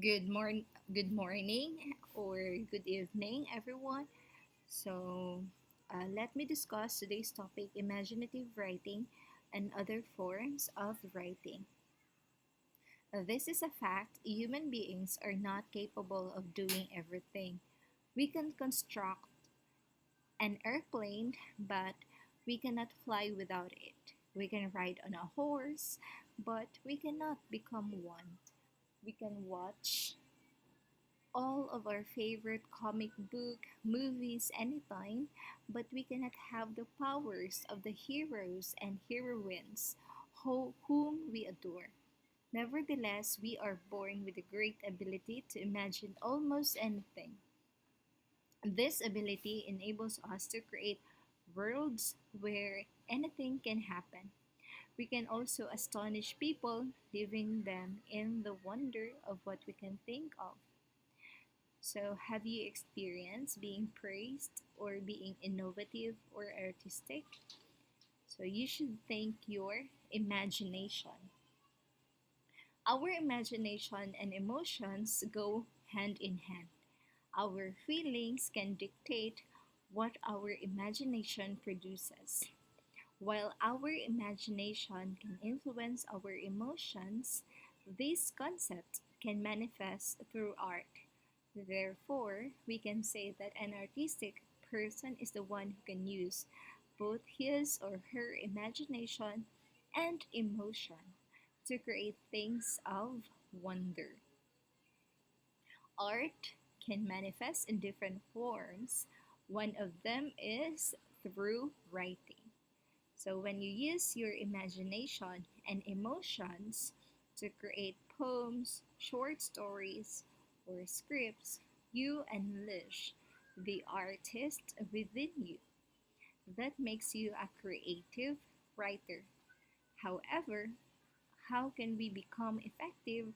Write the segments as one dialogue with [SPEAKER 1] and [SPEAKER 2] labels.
[SPEAKER 1] Good morning or good evening, everyone. Let me discuss today's topic: imaginative writing and other forms of writing. This is a fact: human beings are not capable of doing everything. We can construct an airplane, but we cannot fly without it. We can ride on a horse, but we cannot become one. We can watch all of our favorite comic book, movies anytime, but we cannot have the powers of the heroes and heroines whom we adore. Nevertheless, we are born with a great ability to imagine almost anything. This ability enables us to create worlds where anything can happen. We can also astonish people, leaving them in the wonder of what we can think of. So, have you experienced being praised or being innovative or artistic? So, you should thank your imagination. Our imagination and emotions go hand in hand. Our feelings can dictate what our imagination produces. While our imagination can influence our emotions, this concept can manifest through art. Therefore, we can say that an artistic person is the one who can use both his or her imagination and emotion to create things of wonder. Art can manifest in different forms. One of them is through writing. So, when you use your imagination and emotions to create poems, short stories, or scripts, you unleash the artist within you. That makes you a creative writer. However, how can we become effective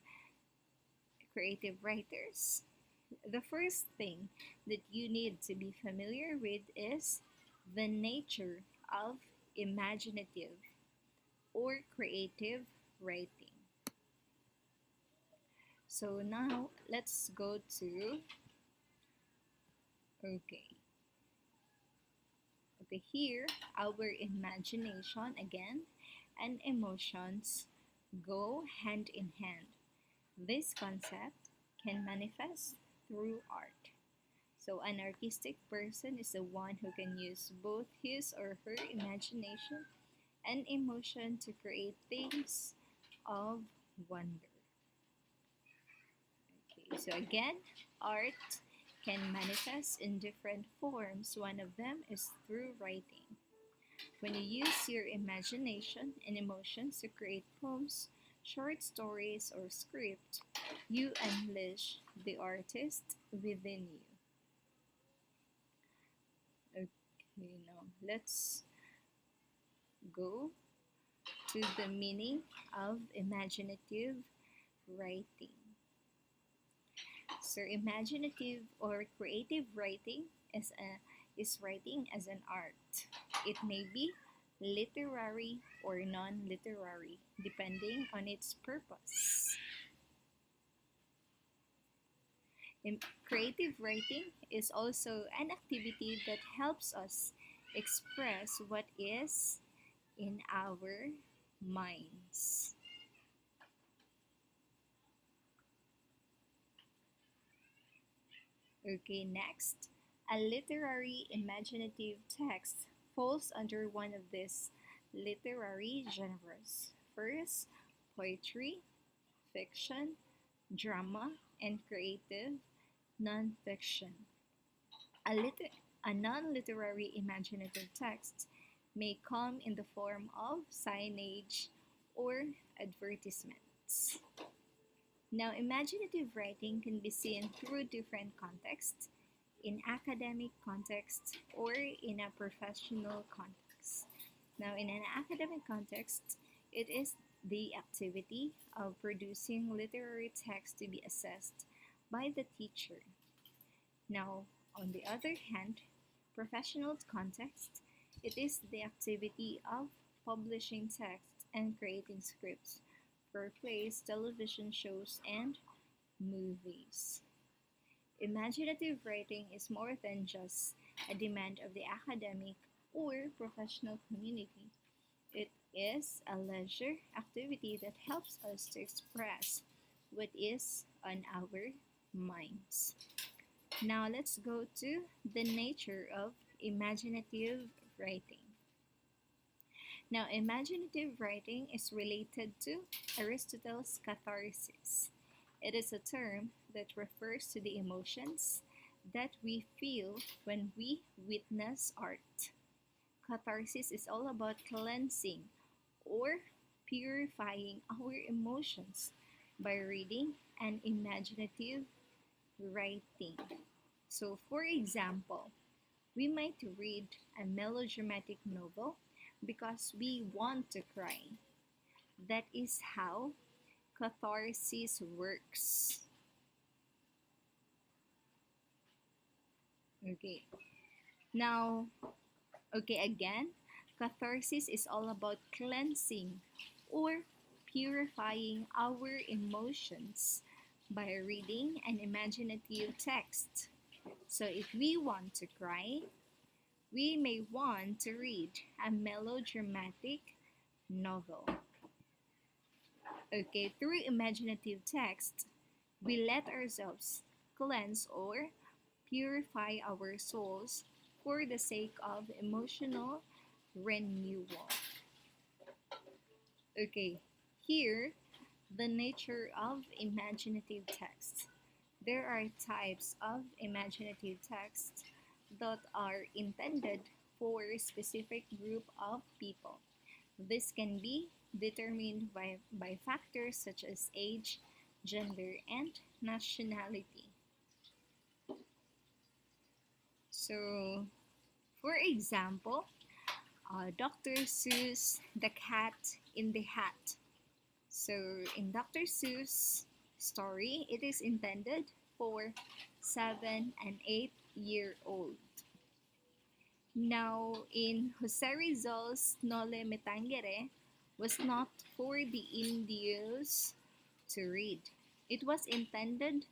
[SPEAKER 1] creative writers? The first thing that you need to be familiar with is the nature of imaginative or creative writing. So now let's go to okay. Okay, here our imagination again and emotions go hand in hand. This concept can manifest through art. So an artistic person is the one who can use both his or her imagination and emotion to create things of wonder. Okay, so again, art can manifest in different forms. One of them is through writing. When you use your imagination and emotions to create poems, short stories, or script, you unleash the artist within you. Okay, now let's go to the meaning of imaginative writing. So, imaginative or creative writing is writing as an art. It may be literary or non-literary, depending on its purpose. Creative writing is also an activity that helps us express what is in our minds. Okay, next, a literary imaginative text falls under one of these literary genres. First, poetry, fiction, drama, and creative nonfiction. A, liter- a non literary imaginative text may come in the form of signage or advertisements. Now, imaginative writing can be seen through different contexts, in academic context or in a professional context. Now, in an academic context, it is the activity of producing literary text to be assessed by the teacher. Now, on the other hand, professional context, it is the activity of publishing text and creating scripts for plays, television shows, and movies. Imaginative writing is more than just a demand of the academic or professional community. It is a leisure activity that helps us to express what is on our minds. Now let's go to the nature of imaginative writing. Now, imaginative writing is related to Aristotle's catharsis. It is a term that refers to the emotions that we feel when we witness art. Catharsis is all about cleansing or purifying our emotions by reading an imaginative writing. So, for example, we might read a melodramatic novel because we want to cry. That is how catharsis works. Okay. Now, okay, again, catharsis is all about cleansing or purifying our emotions by reading an imaginative text. So, if we want to cry, we may want to read a melodramatic novel. Okay, through imaginative text, we let ourselves cleanse or purify our souls for the sake of emotional renewal. Okay, here, the nature of imaginative text. There are types of imaginative text that are intended for a specific group of people. This can be determined by factors such as age, gender, and nationality. So, for example, Dr. Seuss, The Cat in the Hat. So, in Dr. Seuss' story, it is intended for 7 and 8-year-old. Now, in Jose Rizal's Nole Me Tangere was not for the Indios to read. It was intended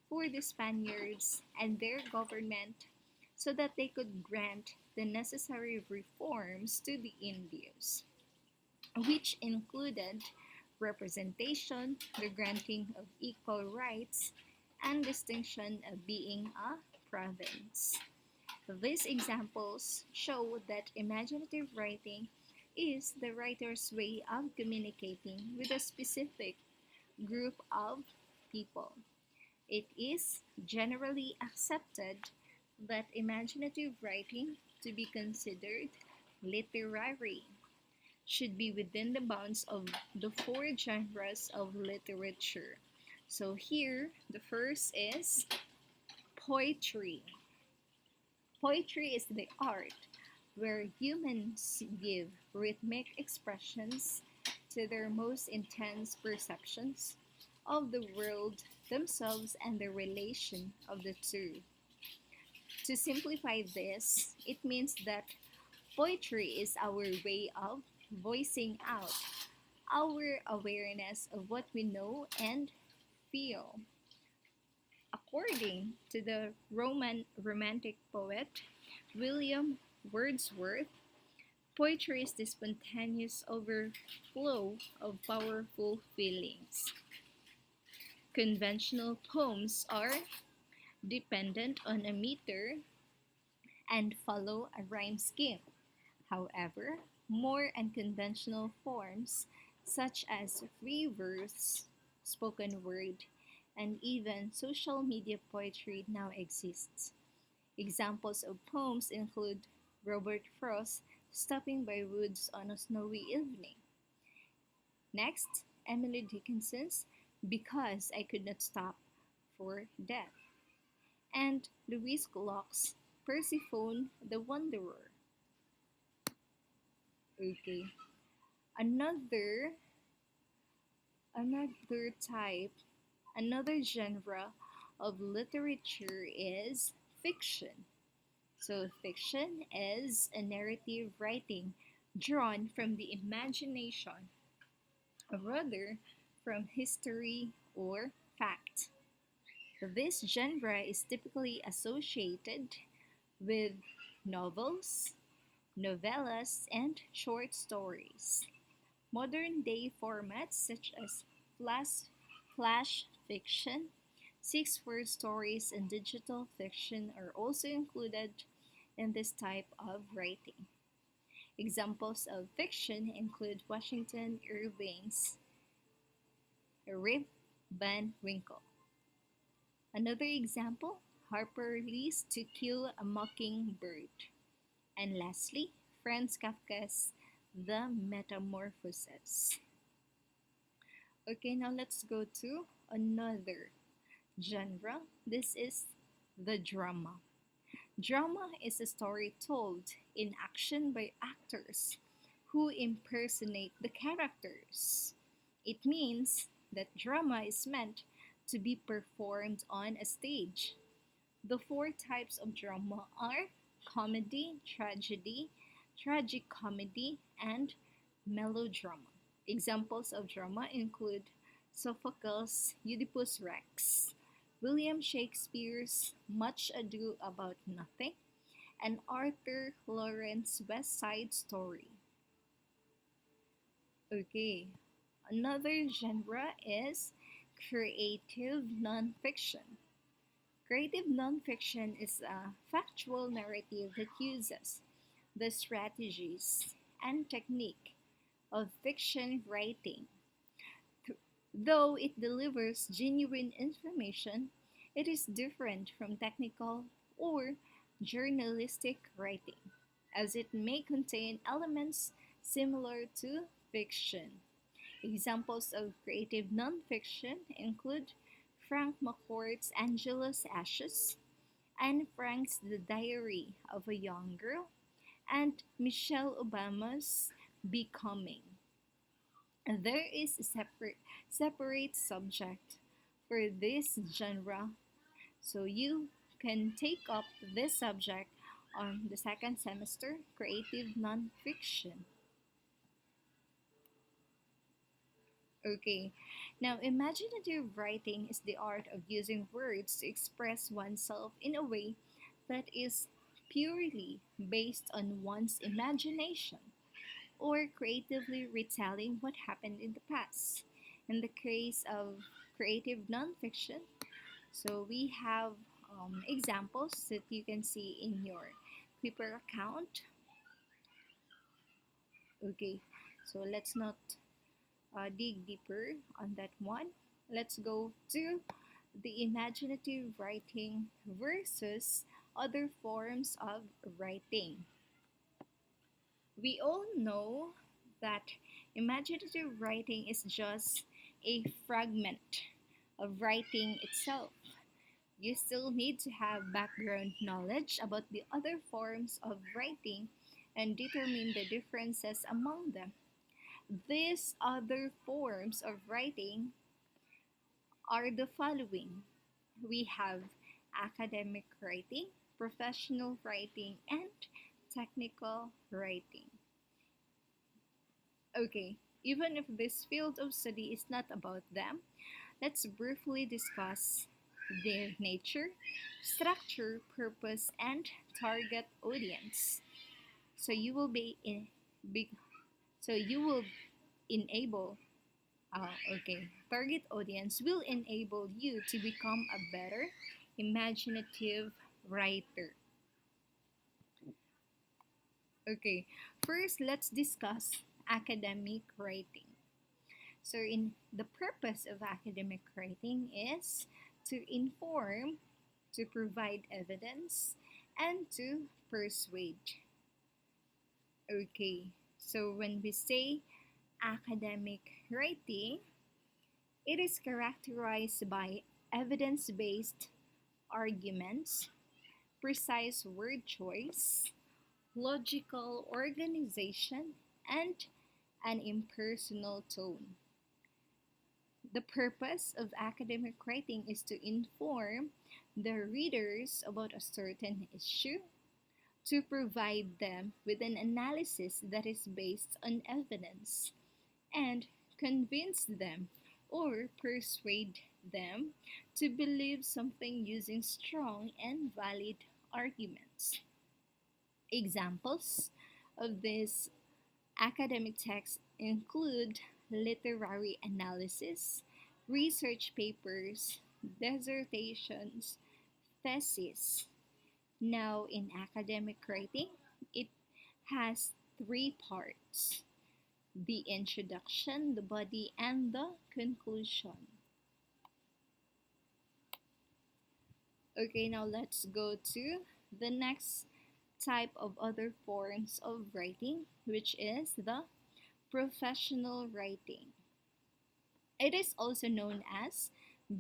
[SPEAKER 1] for the Spaniards and their government so that they could grant the necessary reforms to the Indios, which included representation, the granting of equal rights, and distinction of being a province. These examples show that imaginative writing is the writer's way of communicating with a specific group of people. It is generally accepted that imaginative writing to be considered literary should be within the bounds of the four genres of literature. So here, the first is poetry. Poetry is the art where humans give rhythmic expressions to their most intense perceptions of the world, themselves, and the relation of the two. To simplify this, it means that poetry is our way of voicing out our awareness of what we know and feel. According to the Romantic poet William Wordsworth, poetry is the spontaneous overflow of powerful feelings. Conventional poems are dependent on a meter and follow a rhyme scheme. However, more unconventional forms, such as free verse, spoken word, and even social media poetry now exist. Examples of poems include Robert Frost's Stopping by Woods on a Snowy Evening. Next, Emily Dickinson's Because I Could Not Stop for Death, and Louise Glock's Persephone the Wanderer. Okay. Another another type, another genre of literature is fiction. So fiction is a narrative writing drawn from the imagination, or rather from history or fact. This genre is typically associated with novels, novellas, and short stories. Modern day formats such as flash fiction, six-word stories, and digital fiction are also included in this type of writing. Examples of fiction include Washington Irving's Rip Van Winkle. Another example, Harper Lee's To Kill a Mockingbird. And lastly, Franz Kafka's The Metamorphoses. Okay, now let's go to another genre. This is the drama. Drama is a story told in action by actors who impersonate the characters. It means that drama is meant to be performed on a stage. The four types of drama are comedy, tragedy, tragic comedy, and melodrama. Examples of drama include Sophocles' Oedipus Rex, William Shakespeare's Much Ado About Nothing, and Arthur Lawrence's West Side Story. Okay, another genre is creative nonfiction. Creative nonfiction is a factual narrative that uses the strategies and technique of fiction writing. Though it delivers genuine information, it is different from technical or journalistic writing, as it may contain elements similar to fiction. Examples of creative nonfiction include Frank McCourt's Angela's Ashes, Anne Frank's The Diary of a Young Girl, and Michelle Obama's Becoming. There is a separate subject for this genre, so you can take up this subject on the second semester, Creative Nonfiction. Okay, now imaginative writing is the art of using words to express oneself in a way that is purely based on one's imagination or creatively retelling what happened in the past. In the case of creative nonfiction, so we have examples that you can see in your Clipper account. Okay, so let's not dig deeper on that one. Let's go to the imaginative writing versus other forms of writing. We all know that imaginative writing is just a fragment of writing itself. You still need to have background knowledge about the other forms of writing and determine the differences among them. These other forms of writing are the following: we have academic writing, professional writing, and technical writing. Okay, even if this field of study is not about them, let's briefly discuss their nature, structure, purpose, and target audience. So you will be so you will enable okay, target audience will enable you to become a better imaginative writer. Okay, first let's discuss academic writing. So, in the purpose of academic writing is to inform, to provide evidence, and to persuade. Okay, so when we say academic writing, it is characterized by evidence based arguments, precise word choice, logical organization, and an impersonal tone. The purpose of academic writing is to inform the readers about a certain issue, to provide them with an analysis that is based on evidence, and convince them or persuade them to believe something using strong and valid arguments. Examples of these academic texts include literary analysis, research papers, dissertations, theses. Now, in academic writing, it has three parts: the introduction, the body, and the conclusion. Okay, now let's go to the next type of other forms of writing, which is the professional writing. It is also known as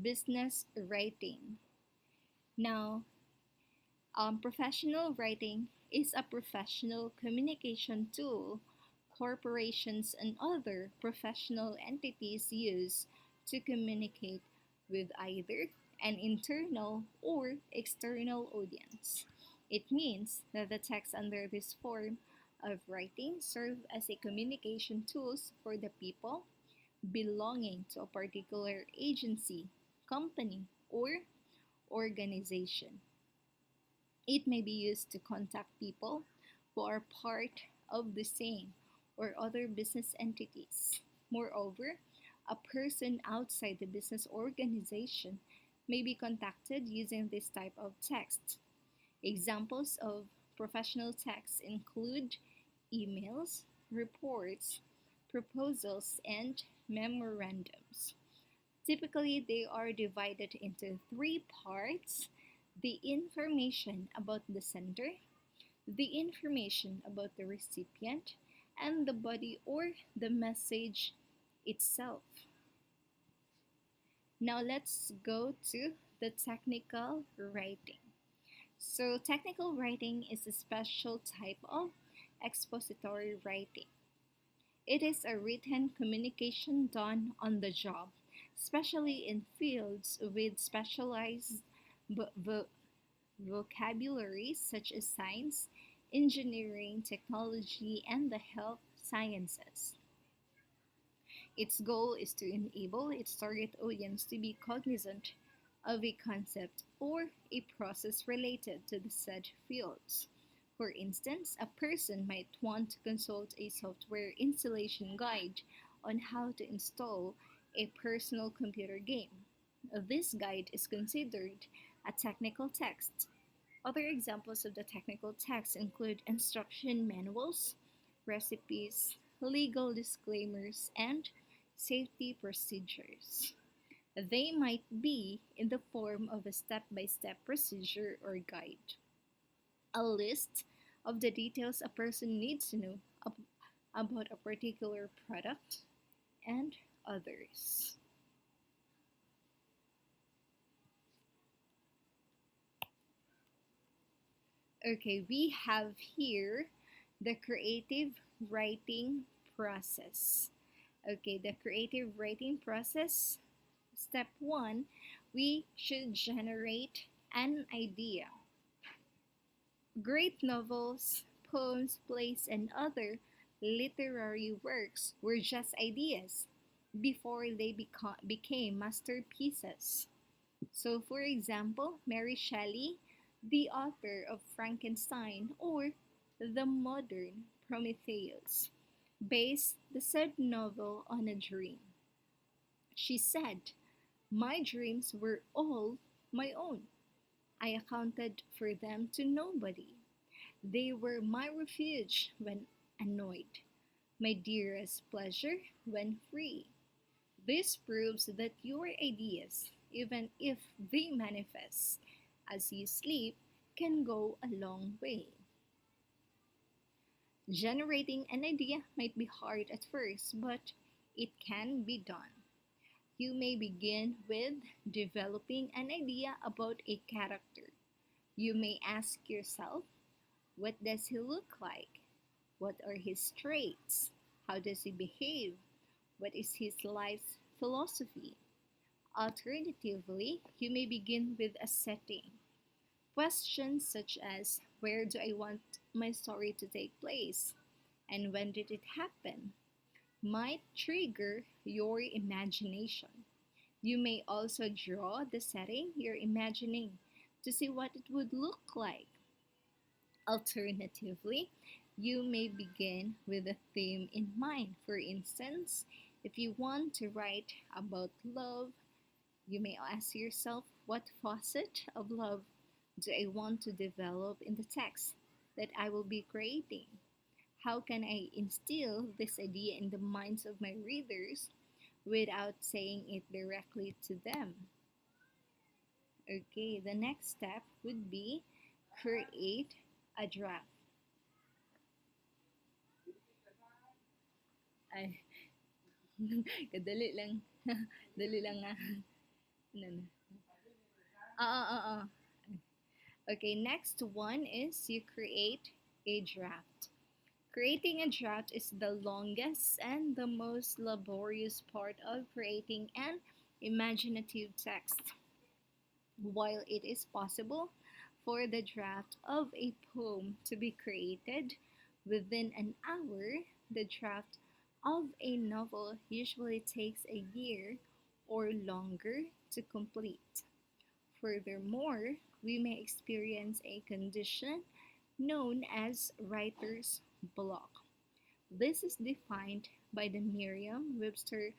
[SPEAKER 1] business writing. Now, professional writing is a professional communication tool corporations and other professional entities use to communicate with either an internal or external audience. It means that the text under this form of writing serve as a communication tools for the people belonging to a particular agency, company, or organization. It may be used to contact people who are part of the same or other business entities. Moreover, a person outside the business organization may be contacted using this type of text. Examples of professional texts include emails, reports, proposals, and memorandums. Typically, they are divided into three parts: the information about the sender, the information about the recipient, and the body or the message itself. Now, let's go to the technical writing. So, technical writing is a special type of expository writing. It is a written communication done on the job, especially in fields with specialized vo- vocabularies such as science, engineering, technology, and the health sciences. Its goal is to enable its target audience to be cognizant of a concept or a process related to the said fields. For instance, a person might want to consult a software installation guide on how to install a personal computer game. This guide is considered a technical text. Other examples of the technical text include instruction manuals, recipes, legal disclaimers, and safety procedures. They might be in the form of a step by step procedure or guide, a list of the details a person needs to know about a particular product, and others. Okay, we have here the creative writing process. Okay, the creative writing process. Step one, we should generate an idea. Great novels, poems, plays, and other literary works were just ideas before they became masterpieces. So, for example, Mary Shelley, the author of Frankenstein or the modern Prometheus, based the said novel on a dream. She said, "My dreams were all my own. I accounted for them to nobody. They were my refuge when annoyed, my dearest pleasure when free." This proves that your ideas, even if they manifest as you sleep, can go a long way. Generating an idea might be hard at first, but it can be done. You may begin with developing an idea about a character. You may ask yourself, what does he look like? What are his traits? How does he behave? What is his life's philosophy? Alternatively, you may begin with a setting. Questions such as, where do I want my story to take place? And when did it happen? Might trigger your imagination. You may also draw the setting you're imagining to see what it would look like. Alternatively, you may begin with a theme in mind. For instance, if you want to write about love, you may ask yourself, what facet of love do I want to develop in the text that I will be creating? How can I instill this idea in the minds of my readers without saying it directly to them? Okay, the next step would be create a draft. Ay, kadali lang. Dali lang nga. Ano na. Oo. Okay, next one is you create a draft. Creating a draft is the longest and the most laborious part of creating an imaginative text. While it is possible for the draft of a poem to be created within an hour, the draft of a novel usually takes a year or longer to complete. Furthermore, we may experience a condition known as writer's block. This is defined by the Merriam Webster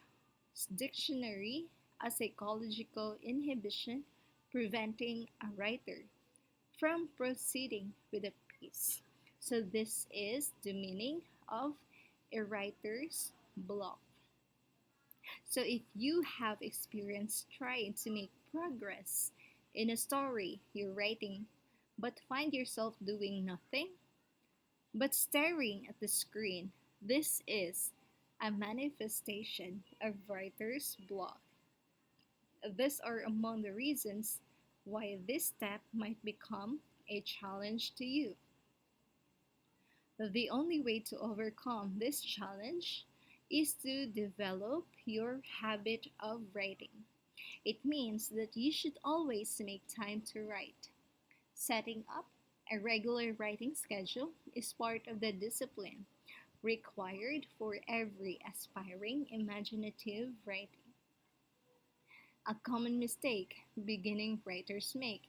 [SPEAKER 1] dictionary as psychological inhibition preventing a writer from proceeding with a piece. So, this is the meaning of a writer's block. So, if you have experienced trying to make progress in a story you're writing but find yourself doing nothing but staring at the screen, this is a manifestation of writer's block. These are among the reasons why this step might become a challenge to you. The only way to overcome this challenge is to develop your habit of writing. It means that you should always make time to write. Setting up a regular writing schedule is part of the discipline required for every aspiring imaginative writing. A common mistake beginning writers make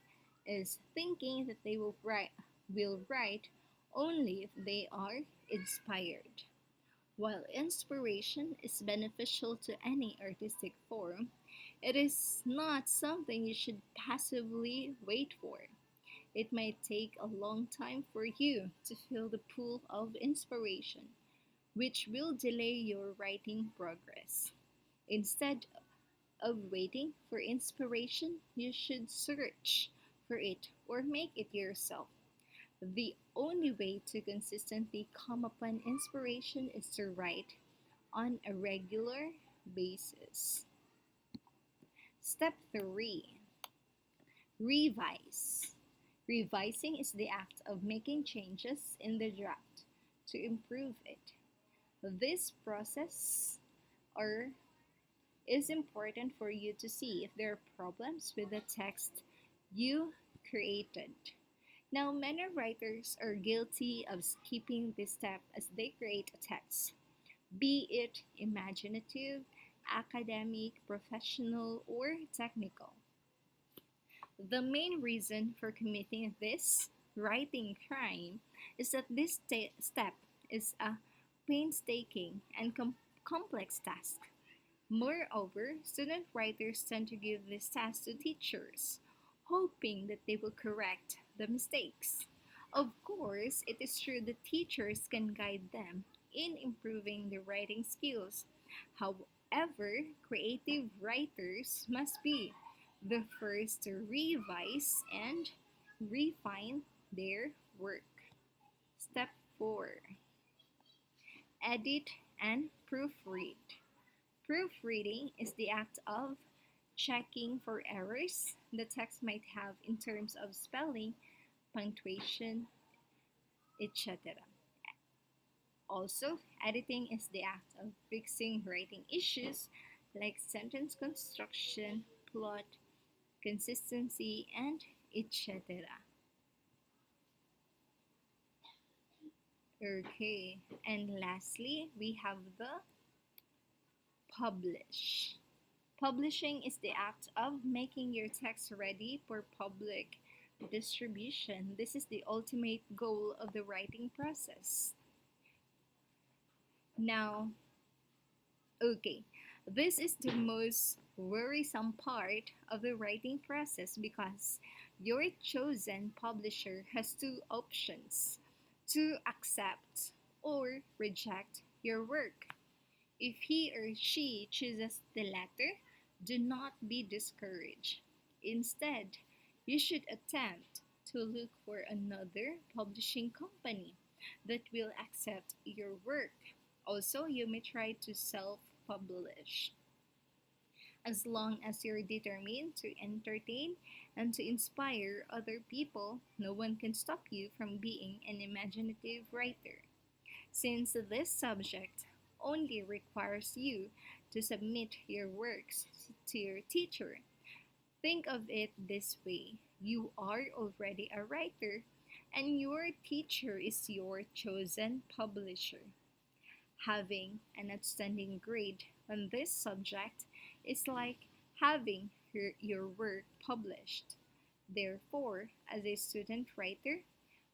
[SPEAKER 1] is thinking that they will write only if they are inspired. While inspiration is beneficial to any artistic form, it is not something you should passively wait for. It might take a long time for you to feel the pull of inspiration, which will delay your writing progress. Instead of waiting for inspiration, you should search for it or make it yourself. The only way to consistently come upon inspiration is to write on a regular basis. Step 3, revise. Revising is the act of making changes in the draft to improve it. This process or is important for you to see if there are problems with the text you created. Now, many writers are guilty of skipping this step as they create a text, be it imaginative, academic, professional, or technical. The main reason for committing this writing crime is that this step is a painstaking and complex task. Moreover, student writers tend to give this task to teachers, hoping that they will correct the mistakes. Of course, it is true that teachers can guide them in improving their writing skills. However, creative writers must be the first to revise and refine their work. Step 4, edit and proofread. Proofreading is the act of checking for errors the text might have in terms of spelling, punctuation, etc. Also, editing is the act of fixing writing issues like sentence construction, plot, consistency, and etc. Okay, and lastly, we have the publish. Publishing is the act of making your text ready for public distribution. This is the ultimate goal of the writing process. Now, okay, this is the most worrisome part of the writing process because your chosen publisher has two options: to accept or reject your work. If he or she chooses the latter, do not be discouraged. Instead, you should attempt to look for another publishing company that will accept your work. Also, you may try to self publish. As long as you're determined to entertain and to inspire other people, no one can stop you from being an imaginative writer. Since this subject only requires you to submit your works to your teacher, think of it this way: you are already a writer, and your teacher is your chosen publisher. Having an outstanding grade on this subject is like having your work published. Therefore, as a student writer,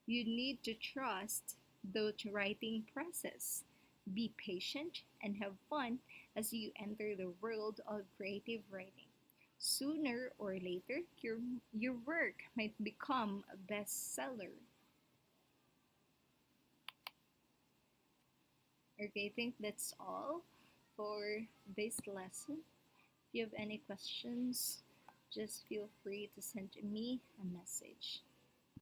[SPEAKER 1] you need to trust the writing process. Be patient and have fun as you enter the world of creative writing. Sooner or later, your work might become a bestseller. Okay, I think that's all for this lesson. If you have any questions, just feel free to send me a message.